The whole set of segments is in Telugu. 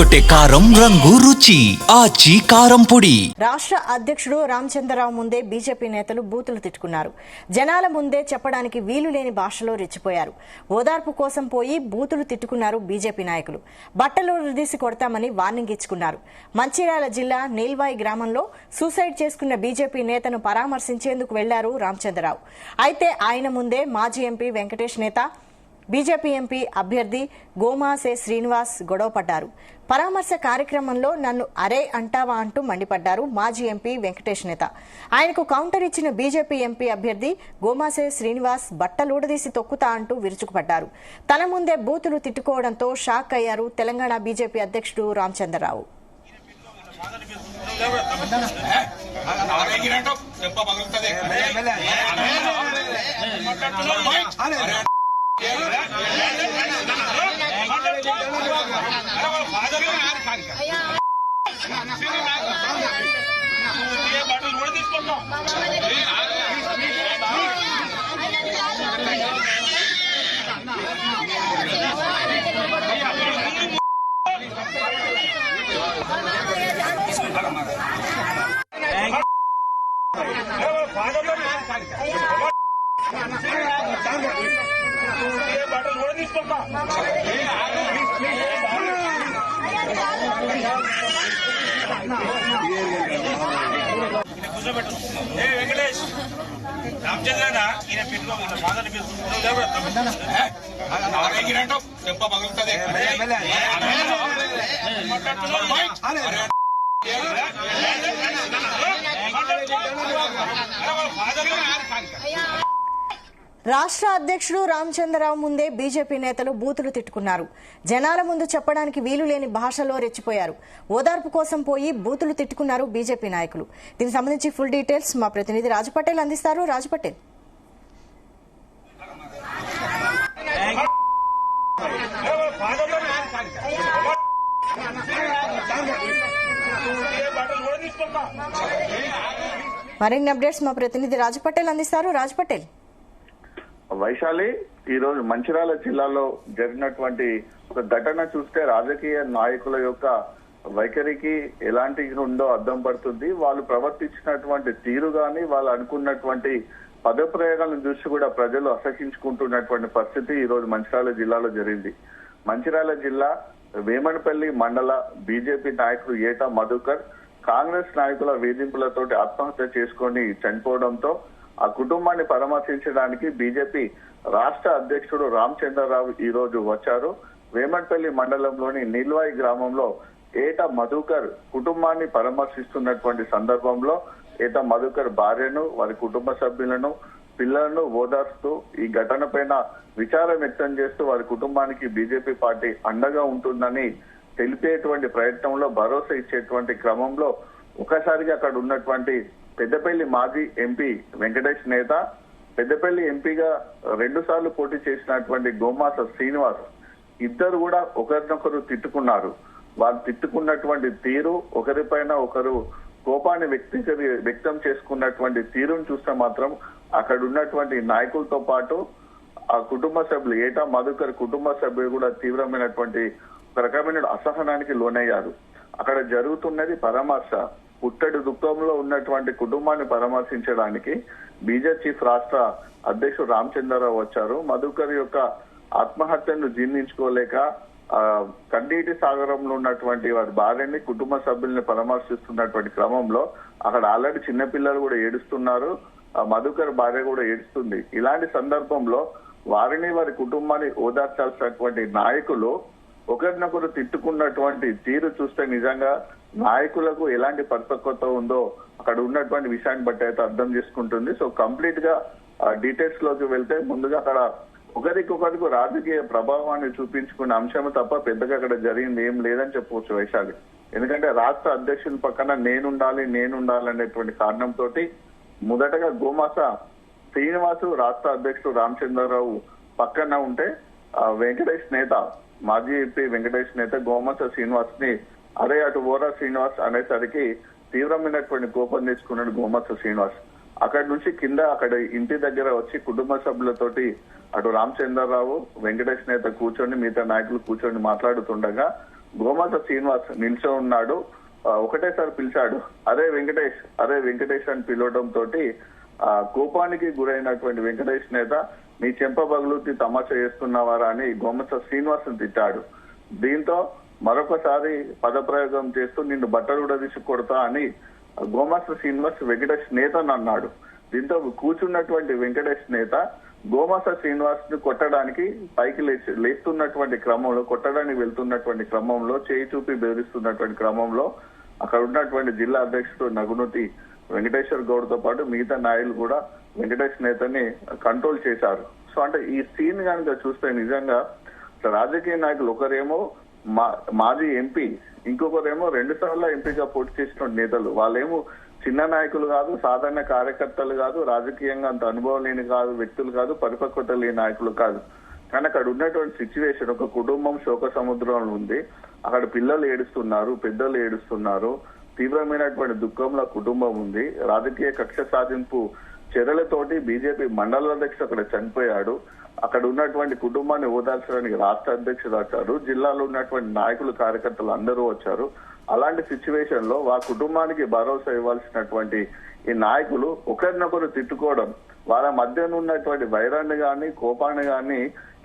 అదరగొట్టే కారం రంగు రుచి ఆచి కారం పొడి. రాష్ట్ర అధ్యక్షుడు రామచంద్రరావు ముందే బీజేపీ నేతలు బూతులు తిట్టుకున్నారు. జనాల ముందే చెప్పడానికి వీలు లేని భాషలో రెచ్చిపోయారు. ఓదార్పు కోసం పోయి బూతులు తిట్టుకున్నారు బీజేపీ నాయకులు. బట్టలు రుదీసి కొడతామని వార్నింగ్ ఇచ్చుకున్నారు. మంచిర్యాల జిల్లా నీల్వాయి గ్రామంలో సూసైడ్ చేసుకున్న బీజేపీ నేతను పరామర్శించేందుకు వెళ్లారు రామచంద్రరావు. అయితే ఆయన ముందే మాజీ ఎంపీ వెంకటేష్ నేత బీజేపీ ఎంపీ అభ్యర్థి గోమాసే శ్రీనివాస్ గొడవపడ్డారు. పరామర్శ కార్యక్రమంలో నన్ను అరే అంటావా అంటూ మండిపడ్డారు మాజీ ఎంపీ వెంకటేష్ నేత. ఆయనకు కౌంటర్ ఇచ్చిన బీజేపీ ఎంపీ అభ్యర్థి గోమాసే శ్రీనివాస్ బట్టలూడదీసి తొక్కుతా అంటూ విరుచుకుపడ్డారు. తన ముందే బూతులు తిట్టుకోవడంతో షాక్ అయ్యారు తెలంగాణ బీజేపీ అధ్యక్షుడు రామచంద్రరావు. వెంకటేష్ రామచంద్రనా ఈయన పెట్టుకో ఫాదర్ చెంప పగులుతుంది. రాష్ట్ర అధ్యక్షుడు రామచంద్రరావు ముందే బీజేపీ నేతలు బూతులు తిట్టుకున్నారు. జనాల ముందు చెప్పడానికి వీలు లేని భాషలో రెచ్చిపోయారు. ఓదార్పు కోసం పోయి బూతులు తిట్టుకున్నారు బీజేపీ నాయకులు. దీనికి సంబంధించి ఫుల్ డీటెయిల్స్ మా ప్రతినిధి రాజపటేల్ అందిస్తారు. రాజపటేల్, మరిన్ని అప్డేట్స్ మా ప్రతినిధి రాజపటేల్ అందిస్తారు. రాజపటేల్, వైశాలి, ఈ రోజు మంచిర్యాల జిల్లాలో జరిగినటువంటి ఒక ఘటన చూస్తే రాజకీయ నాయకుల యొక్క వైఖరికి ఎలాంటి ఉందో అర్థం పడుతుంది. వాళ్ళు ప్రవర్తించినటువంటి తీరు గాని వాళ్ళు అనుకున్నటువంటి పదప్రయోగాలను చూసి కూడా ప్రజలు అసహించుకుంటున్నటువంటి పరిస్థితి ఈ రోజు మంచిర్యాల జిల్లాలో జరిగింది. మంచిర్యాల జిల్లా వేమనపల్లి మండల బీజేపీ నాయకుడు ఏటా మధుకర్ కాంగ్రెస్ నాయకుల వేధింపులతోటి ఆత్మహత్య చేసుకొని చనిపోవడంతో ఆ కుటుంబాన్ని పరామర్శించడానికి బీజేపీ రాష్ట్ర అధ్యక్షుడు రామచంద్రరావు ఈ రోజు వచ్చారు. వేమన్పల్లి మండలంలోని నీల్వాయి గ్రామంలో ఏటా మధుకర్ కుటుంబాన్ని పరామర్శిస్తున్నటువంటి సందర్భంలో ఏటా మధుకర్ భార్యను, వారి కుటుంబ సభ్యులను, పిల్లలను ఓదార్స్తూ ఈ ఘటన పైన విచారం వ్యక్తం చేస్తూ వారి కుటుంబానికి బీజేపీ పార్టీ అండగా ఉంటుందని తెలిపేటువంటి ప్రయత్నంలో భరోసా ఇచ్చేటువంటి క్రమంలో ఒకసారిగా అక్కడ ఉన్నటువంటి పెద్దపల్లి మాజీ ఎంపీ వెంకటేష్ నేత, పెద్దపల్లి ఎంపీగా 2 సార్లు పోటీ చేసినటువంటి గోమాస శ్రీనివాస్ ఇద్దరు కూడా ఒకరినొకరు తిట్టుకున్నారు. వాళ్ళు తిట్టుకున్నటువంటి తీరు, ఒకరిపైన ఒకరు కోపాన్ని వ్యక్తం చేసుకున్నటువంటి తీరును చూస్తే మాత్రం అక్కడ ఉన్నటువంటి నాయకులతో పాటు ఆ కుటుంబ సభ్యులు ఏటా మధుకర్ కుటుంబ సభ్యులు కూడా తీవ్రమైనటువంటి ఒక రకమైన అసహనానికి లోనయ్యారు. అక్కడ జరుగుతున్నది పరామర్శ. పుట్టడి దుఃఖంలో ఉన్నటువంటి కుటుంబాన్ని పరామర్శించడానికి బీజేపీ చీఫ్ రాష్ట్ర అధ్యక్షుడు రామచంద్రరావు వచ్చారు. మధుకర్ యొక్క ఆత్మహత్యను జీర్ణించుకోలేక కన్నీటి సాగరంలో ఉన్నటువంటి వారి భార్యని, కుటుంబ సభ్యుల్ని పరామర్శిస్తున్నటువంటి క్రమంలో అక్కడ ఆల్రెడీ చిన్నపిల్లలు కూడా ఏడుస్తున్నారు. మధుకర్ భార్య కూడా ఏడుస్తుంది. ఇలాంటి సందర్భంలో వారిని, వారి కుటుంబాన్ని ఓదార్చాల్సినటువంటి నాయకులు ఒకరినొకరు తిట్టుకున్నటువంటి తీరు చూస్తే నిజంగా నాయకులకు ఎలాంటి పరిపక్వత ఉందో అక్కడ ఉన్నటువంటి విషయాన్ని బట్టి అయితే అర్థం చేసుకుంటుంది. సో కంప్లీట్ గా డీటెయిల్స్ లోకి వెళ్తే ముందుగా అక్కడ ఒకరికొకరికి రాజకీయ ప్రభావాన్ని చూపించుకునే అంశం తప్ప పెద్దగా అక్కడ జరిగింది ఏం లేదని చెప్పవచ్చు వైశాలి. ఎందుకంటే రాష్ట్ర అధ్యక్షుని పక్కన నేనుండాలి అనేటువంటి కారణంతో మొదటగా గోమాస శ్రీనివాసు రాష్ట్ర అధ్యక్షుడు రామచంద్రరావు పక్కన ఉంటే వెంకటేష్ నేత, మాజీ ఎంపీ వెంకటేష్ నేత గోమాస శ్రీనివాస్ ని అరే అటు ఓరా శ్రీనివాస్ అనేసరికి తీవ్రమైనటువంటి కోపం తెచ్చుకున్నాడు గోమాస శ్రీనివాస్. అక్కడి నుంచి కింద అక్కడ ఇంటి దగ్గర వచ్చి కుటుంబ సభ్యులతోటి అటు రామచంద్రరావు, వెంకటేష్ నేత కూర్చొని మిగతా నాయకులు కూర్చొని మాట్లాడుతుండగా గోమాత శ్రీనివాస్ నిల్చో ఉన్నాడు. ఒకటేసారి పిలిచాడు, అరే వెంకటేష్ అని పిలవడం తోటి కోపానికి గురైనటువంటి వెంకటేష్ నేత నీ చెంప పగులుతి తమాషా చేస్తున్నావారా అని గోమాత శ్రీనివాస్ తిట్టాడు. దీంతో మరొకసారి పదప్రయోగం చేస్తూ నిన్ను బట్టలు ఉడదీసి కొడతా అని గోమాత శ్రీనివాస్ వెంకటేష్ నేతను అన్నాడు. దీంతో కూర్చున్నటువంటి వెంకటేష్ నేత గోమాత శ్రీనివాస్ ని కొట్టడానికి పైకి లేస్తున్నటువంటి క్రమంలో, కొట్టడానికి వెళ్తున్నటువంటి క్రమంలో, చేయి చూపి బెదిరిస్తున్నటువంటి క్రమంలో అక్కడ ఉన్నటువంటి జిల్లా అధ్యక్షుడు నగునూతి వెంకటేశ్వర్ గౌడ్ తో పాటు మిగతా నాయకులు కూడా వెంకటేష్ నేతని కంట్రోల్ చేశారు. సో అంటే ఈ సీన్ కనుక చూస్తే నిజంగా రాజకీయ నాయకులు ఒకరేమో మాజీ ఎంపీ, ఇంకొకరేమో 2 సార్లు ఎంపీగా పోటీ చేసిన నేతలు. వాళ్ళేమో చిన్న నాయకులు కాదు, సాధారణ కార్యకర్తలు కాదు, రాజకీయంగా అంత అనుభవం లేని కాదు వ్యక్తులు కాదు, పరిపక్వత లేని నాయకులు కాదు. కానీ అక్కడ ఉన్నటువంటి సిచ్యువేషన్, ఒక కుటుంబం శోక సముద్రంలో ఉంది. అక్కడ పిల్లలు ఏడుస్తున్నారు, పెద్దలు ఏడుస్తున్నారు, తీవ్రమైనటువంటి దుఃఖంలో కుటుంబం ఉంది. రాజకీయ కక్ష సాధింపు చర్యలతోటి బీజేపీ మండల అధ్యక్షుడు అక్కడ చనిపోయాడు. అక్కడ ఉన్నటువంటి కుటుంబాన్ని ఓదార్చడానికి రాష్ట్ర అధ్యక్షుడు వచ్చారు, జిల్లాలో ఉన్నటువంటి నాయకులు కార్యకర్తలు అందరూ వచ్చారు. అలాంటి సిచ్యువేషన్ లో ఆ కుటుంబానికి భరోసా ఇవ్వాల్సినటువంటి ఈ నాయకులు ఒకరినొకరు తిట్టుకోవడం, వాళ్ళ మధ్య ఉన్నటువంటి వైరాన్ని గాని కోపాన్ని గాని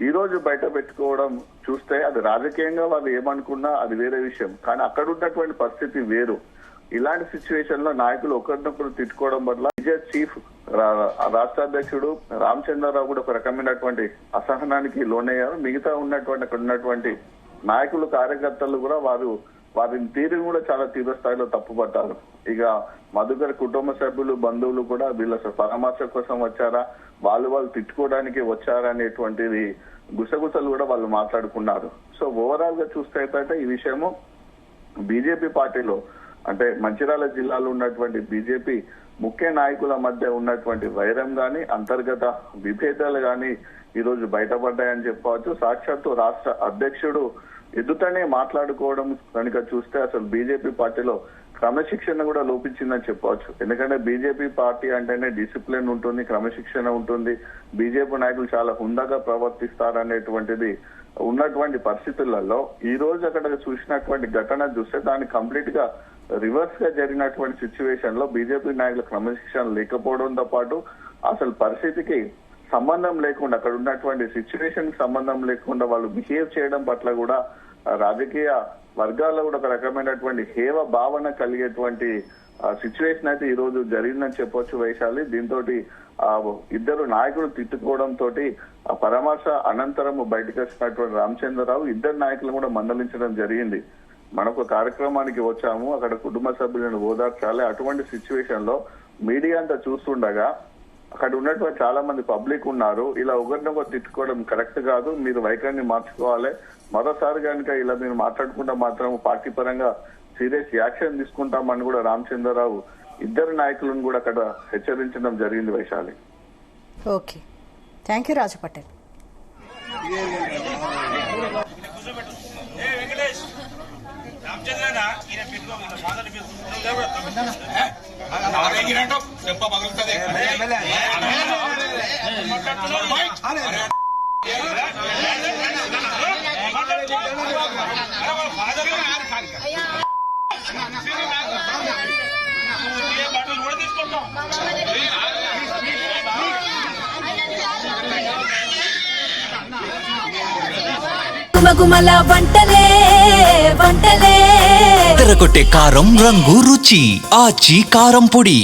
ఈ రోజు బయట పెట్టుకోవడం చూస్తే అది రాజకీయంగా వాళ్ళు ఏమనుకున్నా అది వేరే విషయం, కానీ అక్కడ ఉన్నటువంటి పరిస్థితి వేరు. ఇలాంటి సిచ్యువేషన్ లో నాయకులు ఒకరినొకరు తిట్టుకోవడం వల్ల బీజేపీ చీఫ్ రాష్ట్ర అధ్యక్షుడు రామచంద్రరావు కూడా ఒక రకమైనటువంటి అసహనానికి లోనయ్యారు. మిగతా ఉన్నటువంటి అక్కడ ఉన్నటువంటి నాయకులు కార్యకర్తలు కూడా వారి తీరుని కూడా చాలా తీవ్ర స్థాయిలో తప్పుపట్టారు. ఇక మధుకర్ కుటుంబ సభ్యులు, బంధువులు కూడా వీళ్ళ పరామర్శ కోసం వచ్చారా, వాళ్ళు తిట్టుకోవడానికి వచ్చారా అనేటువంటిది గుసగుసలు కూడా వాళ్ళు మాట్లాడుకున్నారు. సో ఓవరాల్ గా చూస్తే అయితే ఈ విషయము బీజేపీ పార్టీలో అంటే మంచిర్యాల జిల్లాలో ఉన్నటువంటి బీజేపీ ముఖ్య నాయకుల మధ్య ఉన్నటువంటి వైరం గాని, అంతర్గత విభేదాలు గాని ఈ రోజు బయటపడ్డాయని చెప్పవచ్చు. సాక్షాత్తు రాష్ట్ర అధ్యక్షుడు ఎదుటనే మాట్లాడుకోవడం కనుక చూస్తే అసలు బీజేపీ పార్టీలో క్రమశిక్షణ కూడా లోపించిందని చెప్పవచ్చు. ఎందుకంటే బీజేపీ పార్టీ అంటేనే డిసిప్లిన్ ఉంటుంది, క్రమశిక్షణ ఉంటుంది, బీజేపీ నాయకులు చాలా హుందాగా ప్రవర్తిస్తారనేటువంటిది ఉన్నటువంటి పరిస్థితులలో ఈ రోజు అక్కడ చూసినటువంటి ఘటన చూస్తే దాన్ని కంప్లీట్ గా రివర్స్ గా జరిగినటువంటి సిచ్యువేషన్ లో బీజేపీ నాయకుల క్రమశిక్షణ లేకపోవడంతో పాటు అసలు పరిస్థితికి సంబంధం లేకుండా, అక్కడ ఉన్నటువంటి సిచ్యువేషన్ కి సంబంధం లేకుండా వాళ్ళు బిహేవ్ చేయడం పట్ల కూడా రాజకీయ వర్గాల్లో కూడా ఒక రకమైనటువంటి హేవ భావన కలిగేటువంటి సిచ్యువేషన్ అయితే ఈ రోజు జరిగిందని చెప్పొచ్చు వైశాలి. దీంతో ఇద్దరు నాయకులు తిట్టుకోవడం తోటి పరామర్శ అనంతరం బయటకు వచ్చినటువంటి రామచంద్రరావు ఇద్దరు నాయకులను కూడా మందలించడం జరిగింది. మనకు కార్యక్రమానికి వచ్చాము, అక్కడ కుటుంబ సభ్యులను ఓదార్చాలి. అటువంటి సిచ్యువేషన్ లో మీడియా అంతా చూస్తుండగా అక్కడ ఉన్నటువంటి చాలా మంది పబ్లిక్ ఉన్నారు. ఇలా ఒకరినొకరు తిట్టుకోవడం కరెక్ట్ కాదు, మీరు వైఖరిని మార్చుకోవాలి. మరోసారి కనుక ఇలా మీరు మాట్లాడుకుంటా మాత్రం పార్టీ పరంగా సీరియస్ యాక్షన్ తీసుకుంటామని కూడా రామచంద్రరావు ఇద్దరు నాయకులను కూడా అక్కడ హెచ్చరించడం జరిగింది వైశాలి. ఓకే, థ్యాంక్ యూ రాజు పటేల్. రామచంద్రనా ఈయన పెట్టుకో, ఫాదర్ బట్టలు కూడా తీసుకుంటాం. గుమగుమల వంటలే తెరకొట్టే కారం రంగు రుచి ఆచి కారం పొడి.